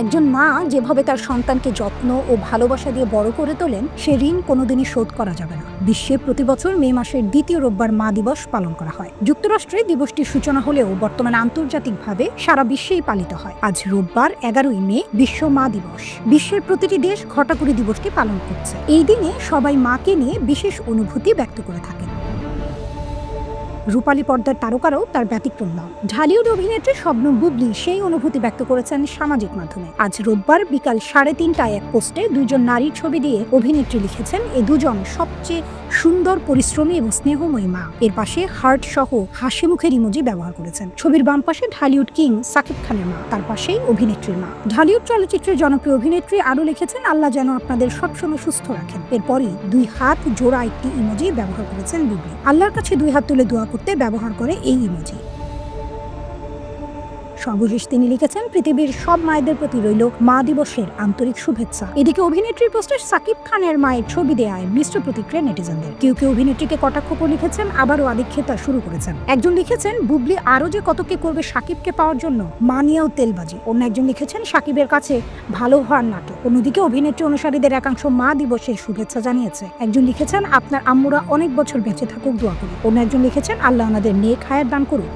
একজন মা যেভাবে তার সন্তানকে যত্ন ও ভালোবাসা দিয়ে বড় করে তোলেন, সে ঋণ কোনোদিনই শোধ করা যাবে না। বিশ্বে প্রতি বছর মে মাসের দ্বিতীয় রোববার মা দিবস পালন করা হয়। যুক্তরাষ্ট্রে দিবসটির সূচনা হলেও বর্তমানে আন্তর্জাতিকভাবে সারা বিশ্বেই পালিত হয়। আজ রোববার 11ই মে বিশ্ব মা দিবস। বিশ্বের প্রতিটি দেশ ঘটা করে দিবসটি পালন করছে। এই দিনে সবাই মাকে নিয়ে বিশেষ অনুভূতি ব্যক্ত করে থাকেন। রূপালী পর্দার তারকারাও তার ব্যতিক্রম নন। ঢালিউড অভিনেত্রী শবনম বুবলি সেই অনুভূতি ব্যক্ত করেছেন সামাজিক মাধ্যমে। আজ রোববার বিকাল 3:30টায় এক পোস্টে দুজন নারীর ছবি দিয়ে অভিনেত্রী লিখেছেন, এ দুজন সবচেয়ে সুন্দর, পরিশ্রমী এবং স্নেহময়ী মা। এর পাশে হার্ট সহ হাসি মুখের ইমোজি ব্যবহার করেছেন। ছবির বাম পাশে ঢালিউড কিং সাকিব খানের মা, তার পাশেই অভিনেত্রীর মা। ঢালিউড চলচ্চিত্রের জনপ্রিয় অভিনেত্রী আরও লিখেছেন, আল্লাহ যেন আপনাদের সবসময় সুস্থ রাখেন। এরপরই 2 হাত জোড়া একটি ইমোজি ব্যবহার করেছেন বুবলি। আল্লাহর কাছে 2 হাত তুলে দোয়া করতে ব্যবহার করে এই ইমোজি। সর্বশেষ তিনি লিখেছেন, পৃথিবীর সব মায়েদের প্রতি রইল মা দিবসের আন্তরিক শুভেচ্ছা। এদিকে অভিনেত্রীর পোস্টে সাকিব খানের মায়ের ছবি দেয়ায় মিশ্র প্রতিক্রিয়া নেটিজেনদের। কেউ কেউ অভিনেত্রীকে কটাক্ষ করে লিখেছেন, আবারও আদিক্ষেতা শুরু করেছেন। একজন লিখেছেন, বুবলি আরও যে কত কে করবে সাকিবকে পাওয়ার জন্য, মা নিয়েও তেলবাজি। অন্য একজন লিখেছেন, সাকিবের কাছে ভালো হওয়ার নাটক। অন্যদিকে অভিনেত্রী অনুসারীদের একাংশ মা দিবসের শুভেচ্ছা জানিয়েছে। একজন লিখেছেন, আপনার আম্মুরা অনেক বছর বেঁচে থাকুক, দোয়া করি। অন্য একজন লিখেছেন, আল্লাহ ওনাদের নেক হায়াত দান করুক।